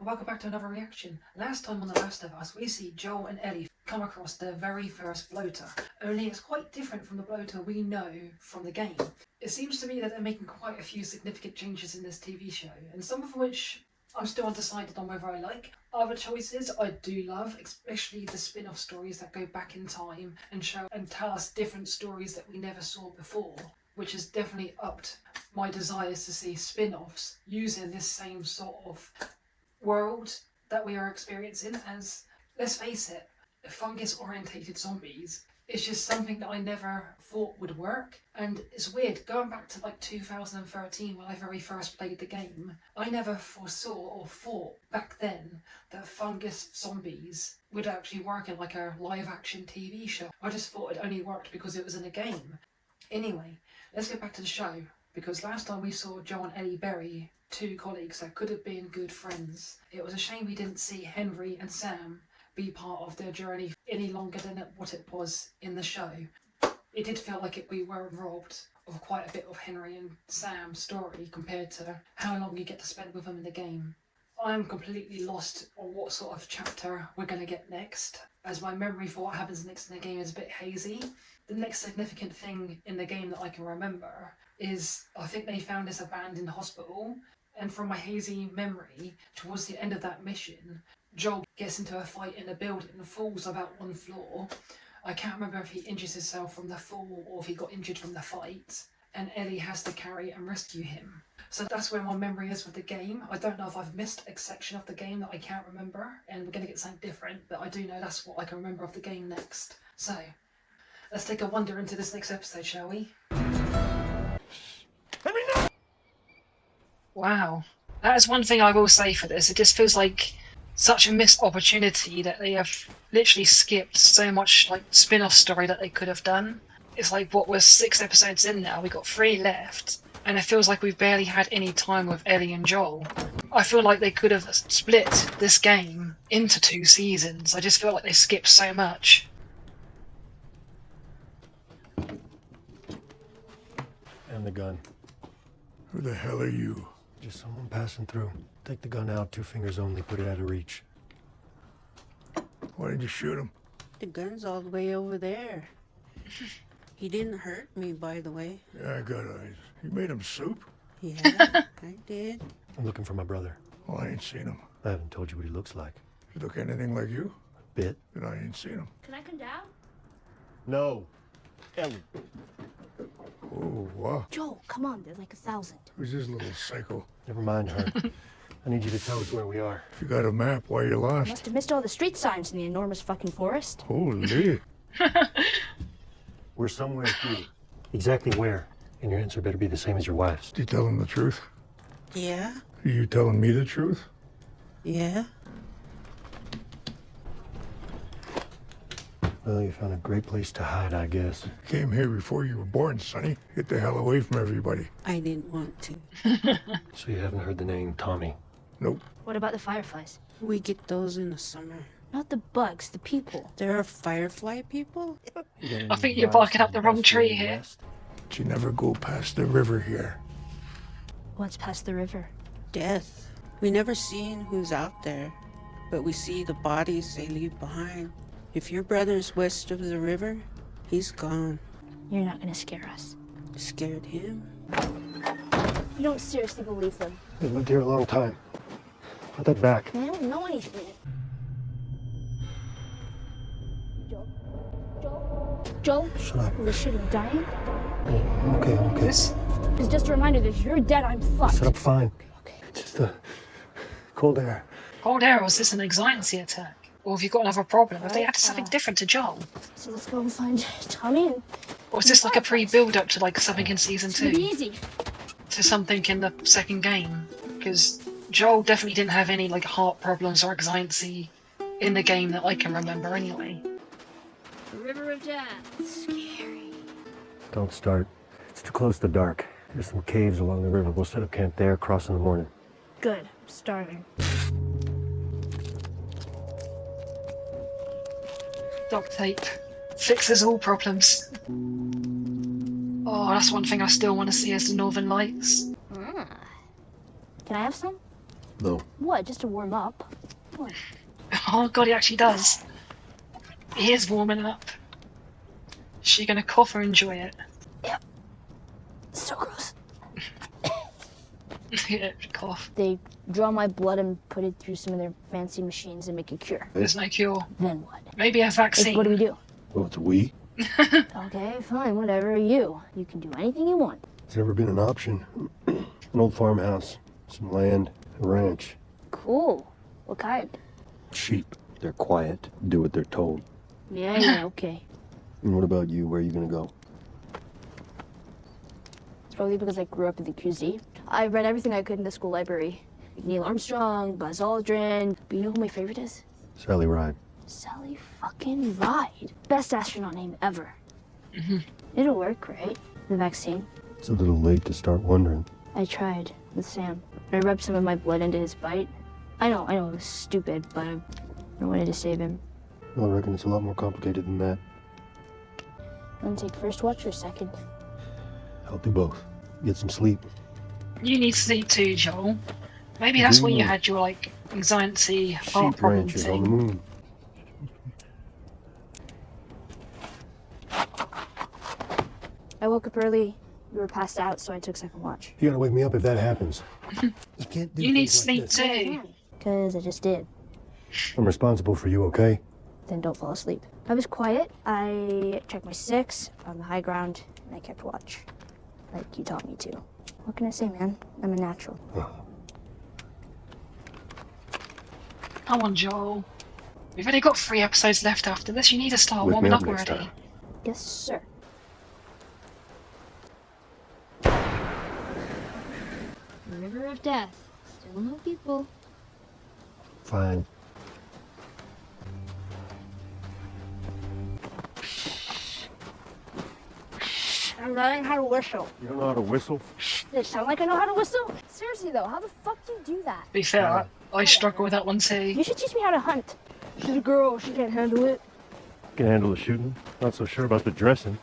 and welcome back to another reaction. Last time on The Last of Us, we see Joel and Ellie come across their very first bloater, only it's quite different from the bloater we know from the game. It seems to me that they're making quite a few significant changes in this TV show, and some of which I'm still undecided on whether I like. Other choices I do love, especially the spin-off stories that go back in time and show and tell us different stories that we never saw before, which has definitely upped my desires to see spin-offs using this same sort of world that we are experiencing as, let's face it, fungus-orientated zombies. It's just something that I never thought would work, and it's weird, going back to like 2013 when I very first played the game, I never foresaw or thought back then that fungus zombies would actually work in like a live-action TV show. I just thought it only worked because it was in a game. Anyway, let's get back to the show, because last time we saw Joel and Ellie bury two colleagues that could have been good friends. It was a shame we didn't see Henry and Sam be part of their journey any longer than what it was in the show. It did feel like we were robbed of quite a bit of Henry and Sam's story compared to how long you get to spend with them in the game. I'm completely lost on what sort of chapter we're going to get next, as my memory for what happens next in the game is a bit hazy. The next significant thing in the game that I can remember is I think they found this abandoned hospital, and from my hazy memory, towards the end of that mission, Joel gets into a fight in a building and falls about one floor. I can't remember if he injures himself from the fall or if he got injured from the fight, and Ellie has to carry and rescue him. So that's where my memory is with the game. I don't know if I've missed a section of the game that I can't remember, and we're going to get something different, but I do know that's what I can remember of the game next. So, let's take a wander into this next episode, shall we? Wow. That is one thing I will say for this. It just feels like such a missed opportunity that they have literally skipped so much like spin-off story that they could have done. It's like, what, we're 6 episodes in now, we got 3 left, and it feels like we've barely had any time with Ellie and Joel. I feel like they could have split this game into 2 seasons. I just feel like they skipped so much. And the gun. Who the hell are you? Just someone passing through. Take the gun out, 2 fingers only, put it out of reach. Why did you shoot him? The gun's all the way over there. He didn't hurt me, by the way. Yeah, I got eyes. You made him soup? Yeah, I did. I'm looking for my brother. Well, I ain't seen him. I haven't told you what he looks like. He look anything like you? A bit. Then I ain't seen him. Can I come down? No. Ellie. Oh, wow. Joel, come on, there's like 1,000. Who's this little psycho? Never mind her. I need you to tell us where we are. If you got a map, why you lost? Must have missed all the street signs in the enormous fucking forest. Holy. We're somewhere here. Exactly where? And your answer better be the same as your wife's. Did you tell him the truth? Yeah, Are you telling me the truth? yeah. Well, you found a great place to hide, I guess. Came here before you were born, Sonny. Get the hell away from everybody. I didn't want to. So you haven't heard the name Tommy? Nope. What about the fireflies? We get those in the summer. Not the bugs, the people. There are firefly people? I think you're barking up the wrong tree here. But you never go past the river here. What's past the river? Death. We never seen who's out there, but we see the bodies they leave behind. If your brother's west of the river, he's gone. You're not gonna scare us. Scared him? You don't seriously believe them. They've lived here a long time. Put that back. They don't know anything. Joel? Shut up. We're shooting, dying? Oh, okay. It's just a reminder that if you're dead, I'm fucked. Sit up fine. Okay. Just cold air. Cold air, was this an anxiety attack? Or have you got another problem? Have they added something different to Joel? So let's go and find Tommy and... Or is this like a pre-build up to like something in season It's gonna be 2? easy. To something in the second game? Because Joel definitely didn't have any like heart problems or anxiety in the game that I can remember anyway. The river of death. Scary. Don't start. It's too close to dark. There's some caves along the river. We'll set up camp there, cross in the morning. Good. I'm starving. Duct tape fixes all problems. Oh, that's one thing I still want to see is the Northern Lights. Ah. Can I have some? though. What, just to warm up? What? Oh god, he actually does. He is warming up. Is she gonna cough or enjoy it? Yep. So gross. Yeah, cough. They draw my blood and put it through some of their fancy machines and make a cure. There's no cure. Then what? Maybe a vaccine. Like, what do we do? Well, it's we. Okay, fine, whatever. You can do anything you want. It's never been an option. An old farmhouse, some land, a ranch. Cool. What kind? Sheep. They're quiet, do what they're told. Yeah, okay. And what about you? Where are you gonna go? It's probably because I grew up in the QZ. I read everything I could in the school library. Like Neil Armstrong, Buzz Aldrin. But you know who my favorite is? Sally Ride. Sally fucking Ride. Best astronaut name ever. It'll work, right? The vaccine. It's a little late to start wondering. I tried with Sam. I rubbed some of my blood into his bite. I know, it was stupid, but I wanted to save him. Well, I reckon it's a lot more complicated than that. Want to take first watch or second? I'll do both. Get some sleep. You need sleep too, Joel. Maybe that's why you had your, like, anxiety, heart Sheep problem ranches on the thing. moon. I woke up early. We were passed out, so I took second watch. You gotta wake me up if that happens. You can't do You need things like sleep this. too. Because I just did. I'm responsible for you, okay? Then don't fall asleep. I was quiet. I checked my six, found the high ground, and I kept watch. Like you taught me to. What can I say, man? I'm a natural. Come on, Joel. We've only got 3 episodes left after this. You need to start Wake me warming up up next already. time. Yes, sir. River of Death. Still no people. Fine. I'm learning how to whistle. You don't know how to whistle? Does it sound like I know how to whistle? Seriously though, how the fuck do you do that? To be fair, I struggle with that one too. You should teach me how to hunt. She's a girl, she can't handle it. Can handle the shooting. Not so sure about the dressing.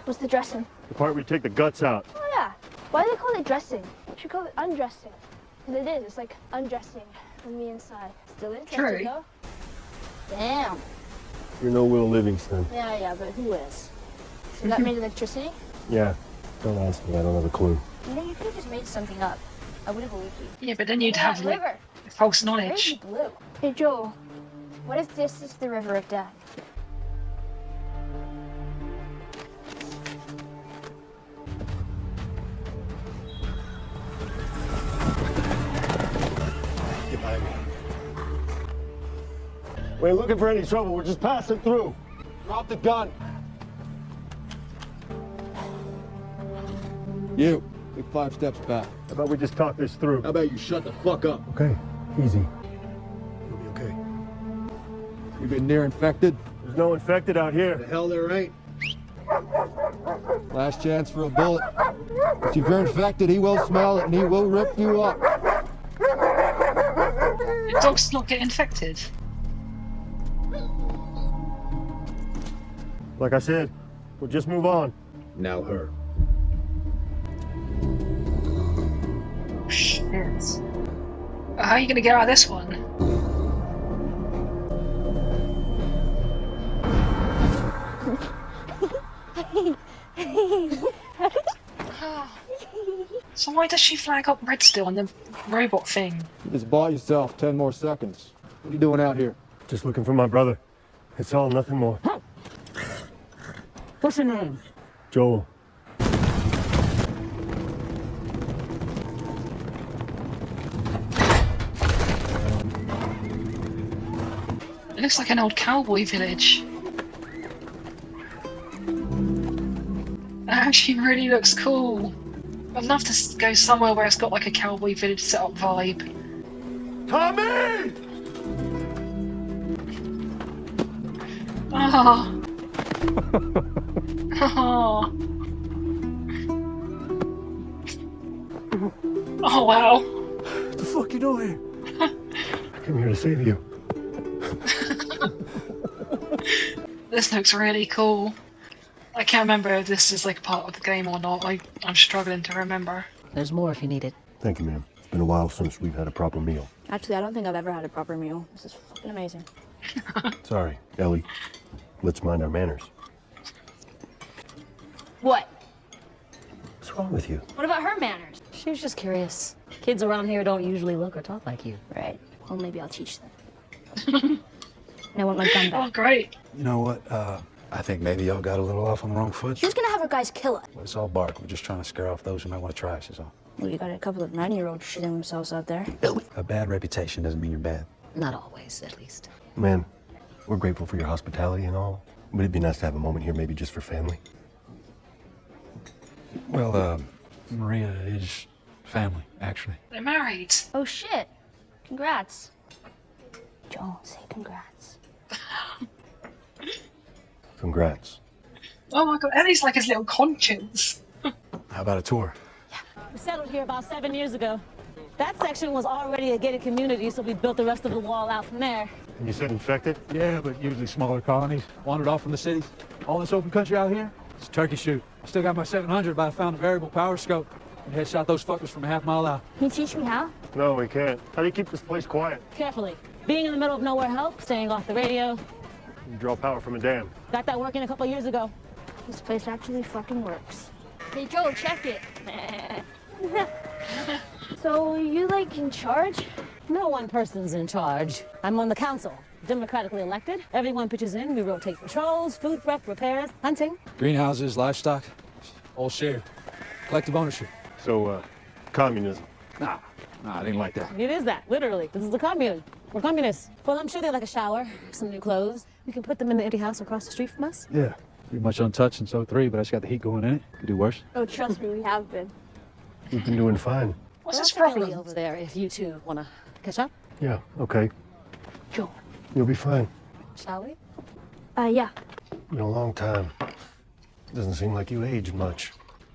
What's the dressing? The part where you take the guts out. Oh yeah. Why do they call it dressing? You should call it undressing. Because it is, it's like undressing from the inside. Still interested True. though? Damn. You're no Will Livingston. Yeah, but who is? So that made electricity? Yeah. Don't ask me. I don't have a clue. You know, you could have just made something up. I would have believed you. Yeah, but then you'd have, like, river. false Crazy knowledge. blue. Hey Joel, what if this is the river of death? Get behind me. We ain't looking for any trouble. We're just passing through. Drop the gun. You, take 5 steps back. How about we just talk this through? How about you shut the fuck up? Okay. Easy. You'll be okay. You been near infected? There's no infected out The here. hell there ain't. Last chance for a bullet. If you're infected, he will smell it and he will rip you up. The dogs not get infected. Like I said, we'll just move on. Now her. Shit. How are you gonna get out of this one? So why does she flag up red still on the robot thing? You just bought yourself 10 more seconds. What are you doing out here? Just looking for my brother. It's all, nothing more. What's your name? Joel. It looks like an old cowboy village. That actually really looks cool. I'd love to go somewhere where it's got like a cowboy village setup vibe. Tommy! Ah. Ah. Oh wow. What the fuck you doing here? I came here to save you. This looks really cool. I can't remember if this is like part of the game or not. I'm struggling to remember. There's more if you need it. Thank you, ma'am. It's been a while since we've had a proper meal. Actually, I don't think I've ever had a proper meal. This is fucking amazing. Sorry, Ellie. Let's mind our manners. What? What's wrong with you? What about her manners? She was just curious. Kids around here don't usually look or talk like you. Right. Well, maybe I'll teach them. And I want my gun back. Oh, great. You know what? I think maybe y'all got a little off on the wrong foot. She was gonna have her guys kill us. Well, it's all bark. We're just trying to scare off those who might want to try us, is all. Well, you got a couple of 9-year-olds shitting themselves out there. A bad reputation doesn't mean you're bad. Not always, at least. Man, we're grateful for your hospitality and all, but it'd be nice to have a moment here, maybe just for family. Well, Maria is family, actually. They're married. Oh shit. Congrats. Joel, say congrats. Congrats. Oh my god, Ellie's like his little conscience. How about a tour? We settled here about 7 years ago. That section was already a gated community, so we built the rest of the wall out from there. And you said infected? Yeah, but usually smaller colonies. Wandered off from the cities. All this open country out here, it's a turkey shoot. I still got my 700, but I found a variable power scope and headshot those fuckers from a half-mile out. Can you teach me how? No, we can't. How do you keep this place quiet? Carefully. Being in the middle of nowhere helps, staying off the radio. You draw power from a dam. Got that working a couple years ago. This place actually fucking works. Hey, Joel, check it. So, you like in charge? No one person's in charge. I'm on the council, democratically elected. Everyone pitches in. We rotate patrols, food prep, repairs, hunting. Greenhouses, livestock, all shared. Collective ownership. So, communism. Nah, I didn't like that. It is that, literally. This is the commune. We're communists. Well, I'm sure they like a shower, some new clothes. We can put them in the empty house across the street from us. Yeah, pretty much untouched since '03, but I just got the heat going in it. Could do worse. Oh, trust me, we have been. We've been doing fine. What's Well, his I'll take Ellie problem? over there if you two want to catch up, Yeah, okay. Joel. You'll be fine. shall we? Yeah. Been a long time. Doesn't seem like you aged much.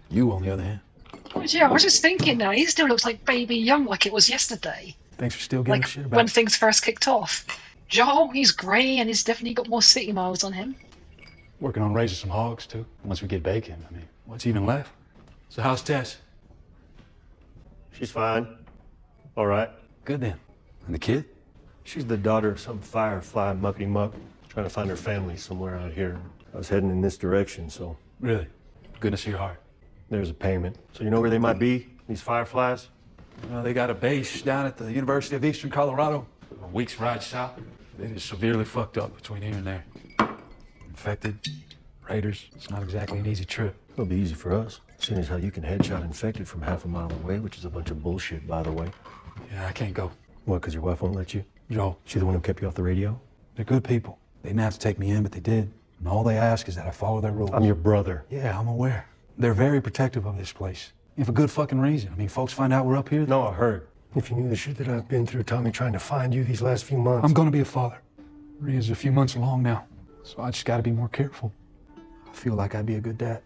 You, on the other hand, Oh, yeah, I was just thinking now, he still looks like baby young, like it was yesterday. thanks for still giving Like a shit about when it. things first kicked off. Joel, he's grey and he's definitely got more city miles on him. Working on raising some hogs, too. Once we get bacon, I mean, what's even left? So how's Tess? She's fine. All right. Good then. And the kid? She's the daughter of some firefly muckety-muck, trying to find her family somewhere out here. I was heading in this direction, so Really? Goodness of your heart. there's a payment. So you know where they might be, these fireflies? Well, they got a base down at the University of Eastern Colorado. A week's ride south. They just severely fucked up between here and there. Infected, raiders. It's not exactly an easy trip. It'll be easy for us, seeing as how you can headshot infected from half a mile away, which is a bunch of bullshit, by the way. Yeah, I can't go. What, because your wife won't let you? Joel, She the one who kept you off the radio? they're good people. They didn't have to take me in, but they did. And all they ask is that I follow their rules. I'm your brother. Yeah, I'm aware. They're very protective of this place. And for good fucking reason. I mean, folks find out we're up here. No, I heard. If you knew the shit that I've been through, Tommy, trying to find you these last few months. I'm gonna be a father. Maria's a few months along now. So I just gotta be more careful. I feel like I'd be a good dad.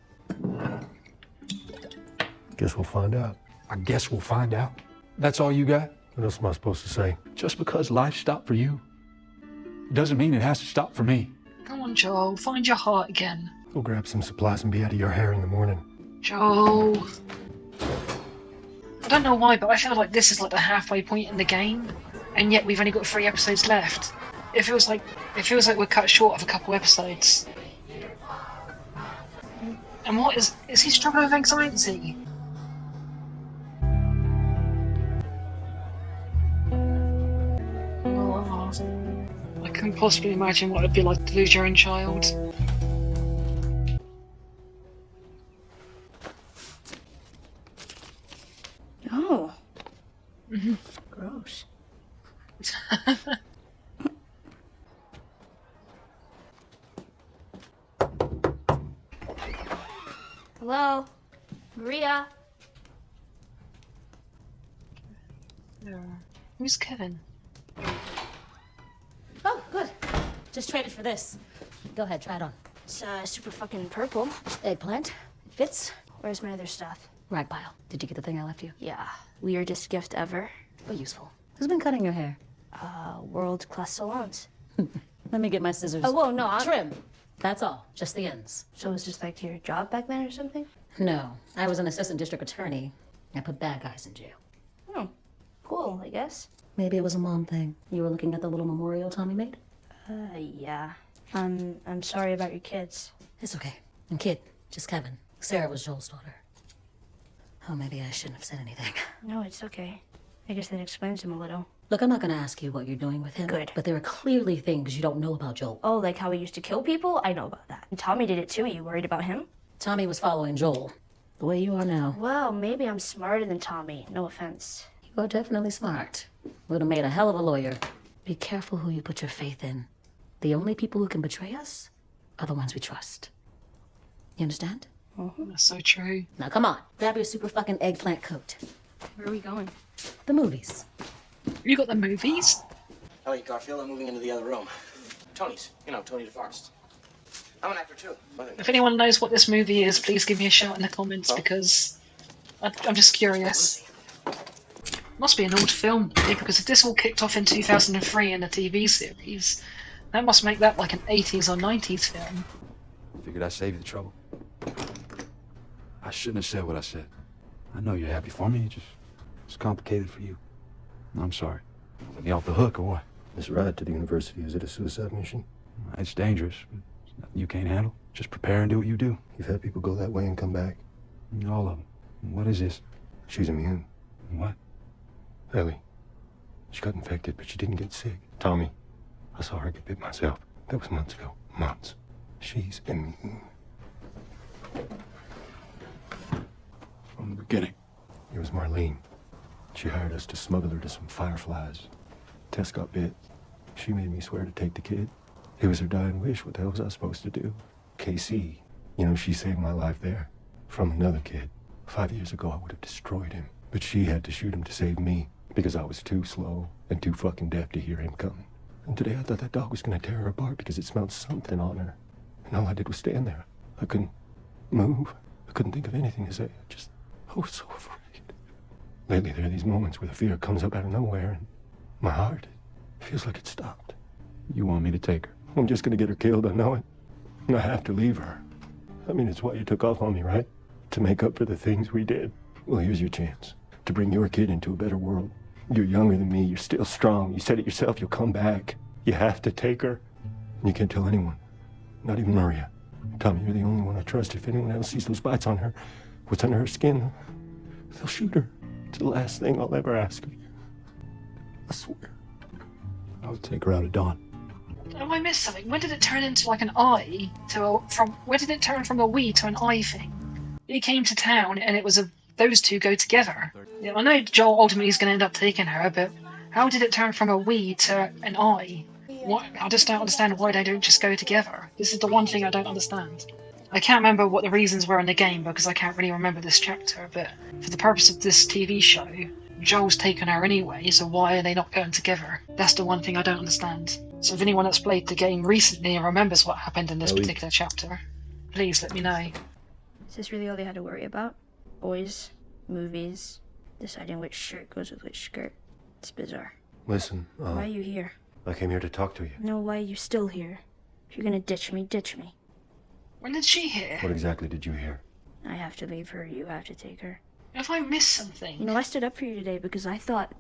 Guess we'll find out. I guess we'll find out. That's all you got? What else am I supposed to say? Just because life stopped for you doesn't mean it has to stop for me. Come on, Joel, find your heart again. Go grab some supplies and be out of your hair in the morning. Joel. I don't know why, but I feel like this is like the halfway point in the game, and yet we've only got 3 episodes left. It feels like we're cut short of a couple episodes. And what is he struggling with anxiety? Oh, I couldn't possibly imagine what it'd be like to lose your own child. Oh. Gross. Hello? Maria? Who's Kevin? Oh, good. Just traded for this. Go ahead, try it on. It's super fucking purple. Eggplant. It fits. Where's my other stuff? Rag pile. Did you get the thing I left you? Yeah. Weirdest gift ever. But useful. Who's been cutting your hair? World-class salons. Let me get my scissors. Oh, whoa, no, Trim. That's all. Just the ends. So it was just like your job back then or something? No. I was an assistant district attorney. I put bad guys in jail. Oh. Cool, I guess. Maybe it was a mom thing. You were looking at the little memorial Tommy made? Yeah. I'm sorry about your kids. It's okay. And kid, just Kevin. Sarah was Joel's daughter. Oh, maybe I shouldn't have said anything. No, it's okay. I guess that explains him a little. Look, I'm not gonna ask you what you're doing with him. Good. But there are clearly things you don't know about Joel. Oh, like how he used to kill people? I know about that. And Tommy did it too. Are you worried about him? Tommy was following Joel. The way you are now. Well, maybe I'm smarter than Tommy. No offense. You are definitely smart. Would have made a hell of a lawyer. Be careful who you put your faith in. The only people who can betray us are the ones we trust. You understand? That's so true. Now come on, grab your super fucking eggplant coat. Where are we going? The movies. You got the movies? Ellie, Garfield, I'm moving into the other room. Tony's. You know, Tony DeForest. I'm an actor too. If anyone knows what this movie is, please give me a shout in the comments because I'm just curious. Must be an old film, because if this all kicked off in 2003 in the TV series, that must make that like an 80s or 90s film. Figured I'd save you the trouble. I shouldn't have said what I said. I know you're happy for me, it's complicated for you. I'm sorry. Let me off the hook or what? This ride to the university, is it a suicide mission? It's dangerous, but it's nothing you can't handle. Just prepare and do what you do. You've had people go that way and come back. All of them. What is this? She's immune. What? Ellie. She got infected, but she didn't get sick. Tommy. I saw her get bit myself. That was months ago. Months. She's immune. From the beginning. It was Marlene. She hired us to smuggle her to some fireflies. Tess got bit. She made me swear to take the kid. It was her dying wish. What the hell was I supposed to do? KC. You know, she saved my life there. From another kid. 5 years ago, I would have destroyed him. But she had to shoot him to save me. Because I was too slow and too fucking deaf to hear him coming. And today I thought that dog was gonna tear her apart because it smelled something on her. And all I did was stand there. I couldn't move. I couldn't think of anything to say. I was so afraid. Lately, there are these moments where the fear comes up out of nowhere, and my heart feels like it stopped. You want me to take her? I'm just gonna get her killed, I know it. And I have to leave her. I mean, it's why you took off on me, right? To make up for the things we did. Well, here's your chance. To bring your kid into a better world. You're younger than me. You're still strong. You said it yourself. You'll come back. You have to take her. And you can't tell anyone. Not even Maria. Tommy, you're the only one I trust. If anyone else sees those bites on her, what's under her skin, they'll shoot her. It's the last thing I'll ever ask of you. I swear. I'll take her out at dawn. Oh, I missed something. When did it turn into like an eye where did it turn from a we to an I thing? He came to town and it was those two go together. Yeah, I know Joel ultimately is going to end up taking her, but how did it turn from a we to an I? What? I just don't understand why they don't just go together. This is the one thing I don't understand. I can't remember what the reasons were in the game because I can't really remember this chapter, but for the purpose of this TV show, Joel's taken her anyway, so why are they not going together? That's the one thing I don't understand. So if anyone that's played the game recently and remembers what happened in this particular chapter, please let me know. Is this really all they had to worry about? Boys, movies, deciding which shirt goes with which skirt. It's bizarre. Listen, Why are you here? I came here to talk to you. No, why are you still here? If you're gonna ditch me, ditch me. When did she hear? What exactly did you hear? I have to leave her, you have to take her. If I missed something... You know, I stood up for you today because I thought...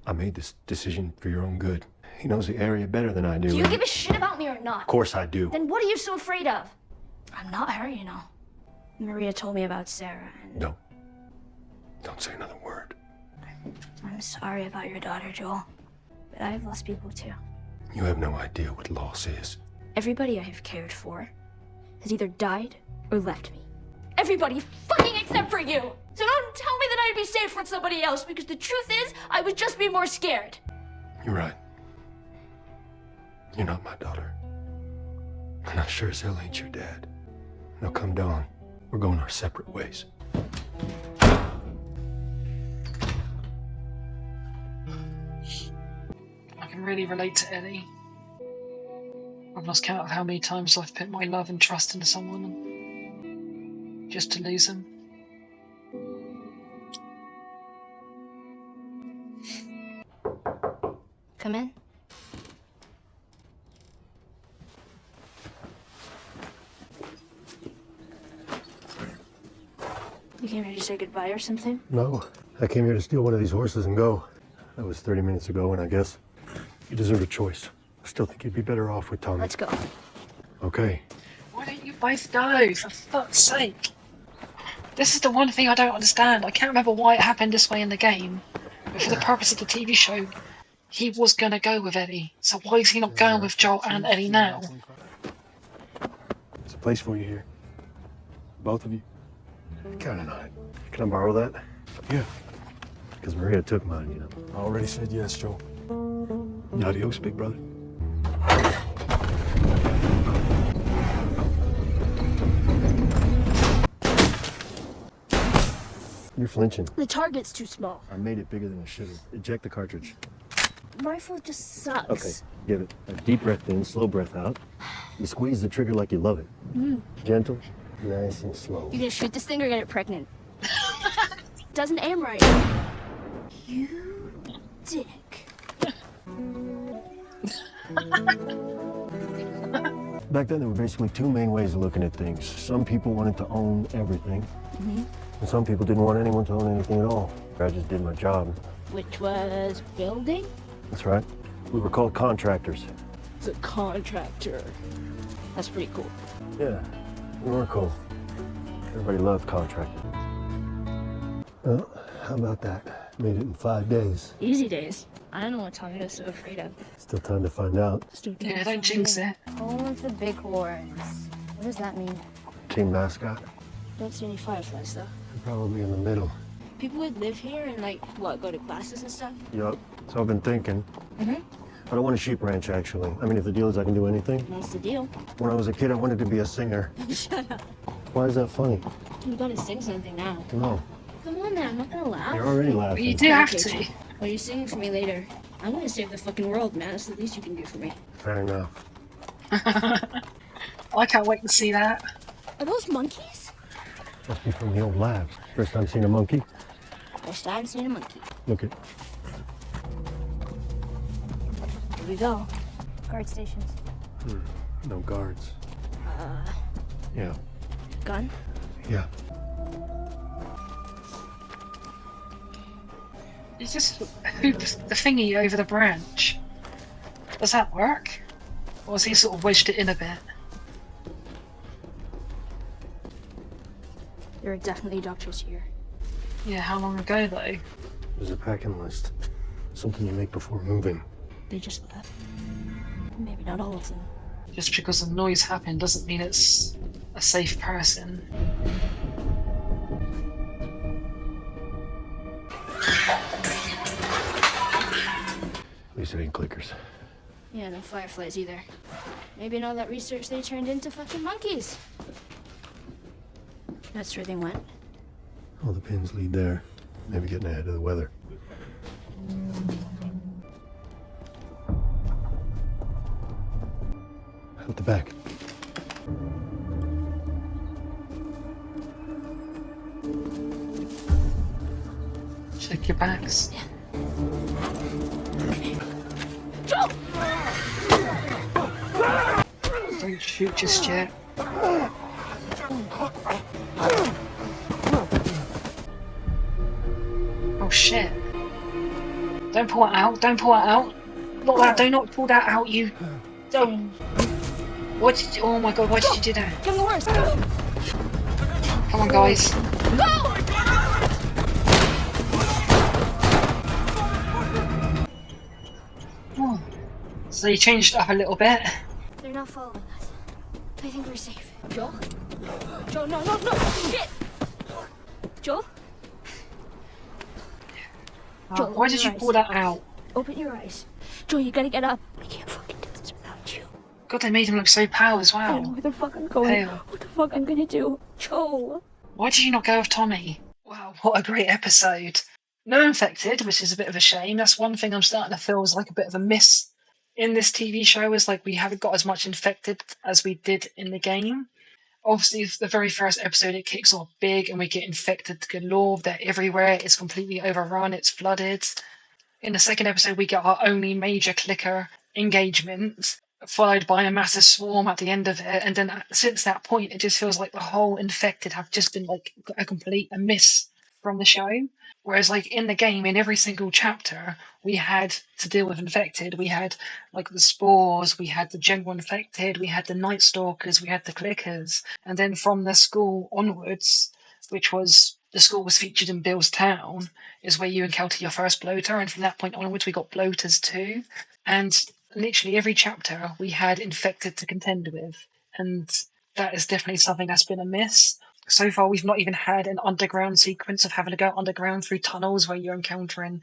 I made this decision for your own good. He knows the area better than I do. Do you give a shit about me or not? Of course I do. Then what are you so afraid of? I'm not her, you know. Maria told me about Sarah and... No. Don't say another word. I'm sorry about your daughter, Joel. But I've lost people too. You have no idea what loss is. Everybody I have cared for has either died or left me. Everybody fucking except for you! So don't tell me that I'd be safe with somebody else, because the truth is, I would just be more scared. You're right. You're not my daughter. And I sure as hell ain't your dad. Now come dawn, we're going our separate ways. I can really relate to Ellie. I've lost count of how many times I've put my love and trust into someone just to lose them. Come in. You came here to say goodbye or something? No, I came here to steal one of these horses and go. That was 30 minutes ago, and I guess you deserve a choice. I still think you'd be better off with Tommy. Let's go. Okay. Why don't you both go, for fuck's sake? This is the one thing I don't understand. I can't remember why it happened this way in the game, but for the purpose of the TV show, he was gonna go with Ellie. So why is he not going with Joel and Ellie now? There's a place for you here. Both of you. Kinda not. Can I borrow that? Yeah. Because Maria took mine, you know. I already said yes, Joel. Adios, big brother. You're flinching. The target's too small. I made it bigger than I should have. Eject the cartridge. Rifle just sucks. Okay, give it a deep breath in, slow breath out. You squeeze the trigger like you love it. Gentle, nice and slow. You gonna shoot this thing or get it pregnant? Doesn't aim right. You dick. Back then, there were basically two main ways of looking at things. Some people wanted to own everything, and some people didn't want anyone to own anything at all. I just did my job. Which was building? That's right. We were called contractors. The contractor. That's pretty cool. Yeah, we were cool. Everybody loved contractors. Well, how about that? Made it in 5 days. Easy days. I don't know what Tommy was so afraid of. Still time to find out. Yeah, don't jinx it. Home of the big horns. What does that mean? Team mascot? Don't see any fireflies though. Probably in the middle. People would live here and like, what, go to classes and stuff? Yup. So I've been thinking. I don't want a sheep ranch, actually. I mean, if the deal is I can do anything. That's the deal. When I was a kid, I wanted to be a singer. Shut up. Why is that funny? You gotta sing something now. No, Come on man, I'm not gonna laugh. you're already But laughing. you do have Okay, to. Well, you're singing for me later. I'm gonna save the fucking world, man. That's the least you can do for me. Fair enough. I can't wait to see that. Are those monkeys? Must be from the old labs. First time seeing a monkey? First time seeing a monkey. Look at. Here we go. Guard stations. No guards. Yeah. Gun? Yeah. You just hoop the thingy over the branch. Does that work? Or has he sort of wedged it in a bit? There are definitely doctors here. Yeah, how long ago though? There's a packing list. Something you make before moving. They just left. Maybe not all of them. Just because a noise happened doesn't mean it's a safe person. At least it ain't clickers. Yeah, no fireflies either. Maybe in all that research they turned into fucking monkeys. That's where they went. All the pins lead there. Maybe getting ahead of the weather. Out the back. Check your backs. Joe! Don't shoot just yet. Oh shit. Don't pull it out, don't pull it out. Not that, do not pull that out, you. Don't. What did you, oh my god, why did you do that? Get on the horse! Come on, guys. Go! Oh. So you changed it up a little bit. They're not following us. I think we're safe. Joel? Joel, no, no, no! Shit! Joel? Joel, Why did you pull that out? Open your eyes. Joel, you gotta get up. We can't fucking do this without you. God, they made him look so pale as I don't know well. where the fuck I'm going. Pale. What the fuck I'm gonna do? Joel! Why did you not go with Tommy? Wow, what a great episode. No infected, which is a bit of a shame. That's one thing I'm starting to feel is like a bit of a miss in this TV show, is like we haven't got as much infected as we did in the game. Obviously, the very first episode, it kicks off big and we get infected galore. They're everywhere. It's completely overrun. It's flooded. In the second episode, we get our only major clicker engagement, followed by a massive swarm at the end of it. And then since that point, it just feels like the whole infected have just been like a miss from the show. Whereas, like in the game, in every single chapter, we had to deal with infected. We had like the spores, we had the general infected, we had the night stalkers, we had the clickers, and then from the school onwards, which was the school was featured in Bill's Town, is where you encounter your first bloater, and from that point onwards, we got bloaters too. And literally every chapter, we had infected to contend with, and that is definitely something that's been a miss. So far, we've not even had an underground sequence of having to go underground through tunnels where you're encountering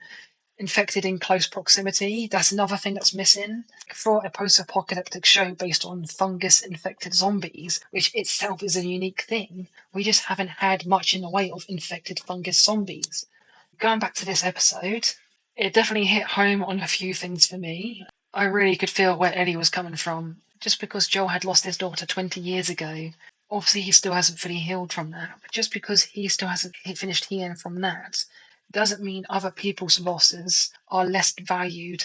infected in close proximity. That's another thing that's missing. For a post apocalyptic show based on fungus infected zombies, which itself is a unique thing, we just haven't had much in the way of infected fungus zombies. Going back to this episode, it definitely hit home on a few things for me. I really could feel where Ellie was coming from. Just because Joel had lost his daughter 20 years ago, obviously he still hasn't fully healed from that. But just because he still hasn't finished healing from that, doesn't mean other people's losses are less valued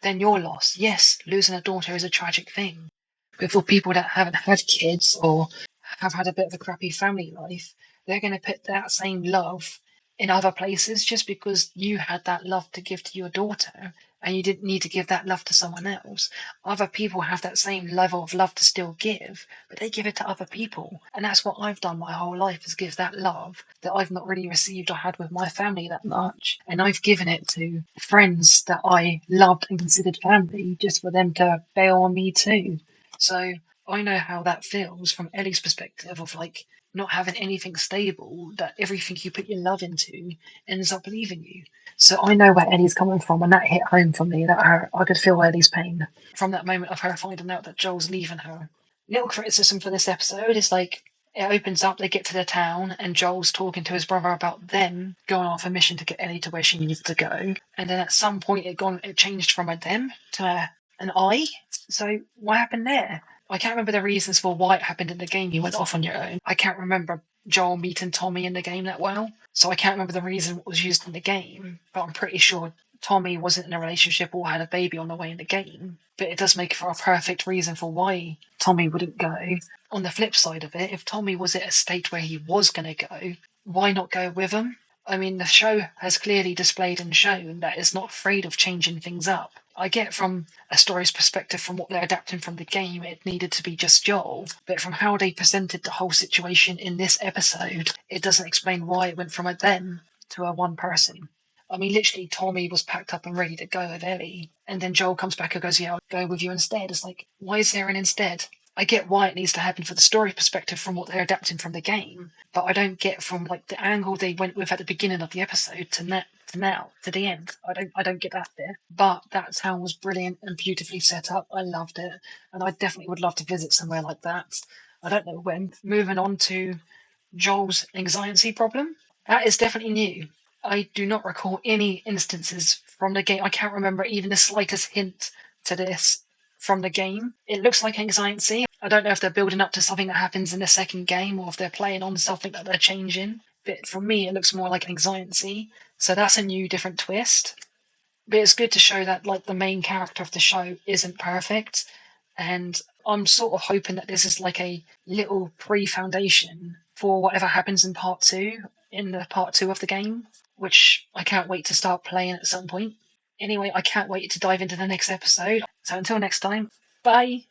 than your loss. Yes, losing a daughter is a tragic thing. But for people that haven't had kids or have had a bit of a crappy family life, they're going to put that same love in other places just because you had that love to give to your daughter and you didn't need to give that love to someone else. Other people have that same level of love to still give, but they give it to other people. And that's what I've done my whole life, is give that love that I've not really received or had with my family that much. And I've given it to friends that I loved and considered family just for them to bail on me too. So I know how that feels from Ellie's perspective of like not having anything stable, that everything you put your love into ends up leaving you. So I know where Ellie's coming from, and that hit home for me. I could feel Ellie's pain from that moment of her finding out that Joel's leaving her. Little criticism for this episode is like it opens up, they get to the town, and Joel's talking to his brother about them going off a mission to get Ellie to where she needs to go. And then at some point it changed from a them to an I. So what happened there? I can't remember the reasons for why it happened in the game. You went off on your own. I can't remember Joel meeting Tommy in the game that well, so I can't remember the reason what was used in the game. But I'm pretty sure Tommy wasn't in a relationship or had a baby on the way in the game. But it does make for a perfect reason for why Tommy wouldn't go. On the flip side of it, if Tommy was at a state where he was going to go, why not go with him? I mean, the show has clearly displayed and shown that it's not afraid of changing things up. I get from a story's perspective, from what they're adapting from the game, it needed to be just Joel. But from how they presented the whole situation in this episode, it doesn't explain why it went from a them to a one person. I mean, literally, Tommy was packed up and ready to go with Ellie. And then Joel comes back and goes, yeah, I'll go with you instead. It's like, why is there an instead? I get why it needs to happen for the story perspective from what they're adapting from the game, but I don't get from like the angle they went with at the beginning of the episode to now to the end. I don't get that bit. But that town was brilliant and beautifully set up. I loved it, and I definitely would love to visit somewhere like that. I don't know when. Moving on to Joel's anxiety problem. That is definitely new. I do not recall any instances from the game. I can't remember even the slightest hint to this from the game. It looks like anxiety. I don't know if they're building up to something that happens in the second game or if they're playing on something that they're changing. But for me, it looks more like anxiety. So that's a new, different twist. But it's good to show that like the main character of the show isn't perfect, and I'm sort of hoping that this is like a little pre-foundation for whatever happens in part two, in the part two of the game, which I can't wait to start playing at some point. Anyway, I can't wait to dive into the next episode. So until next time, bye!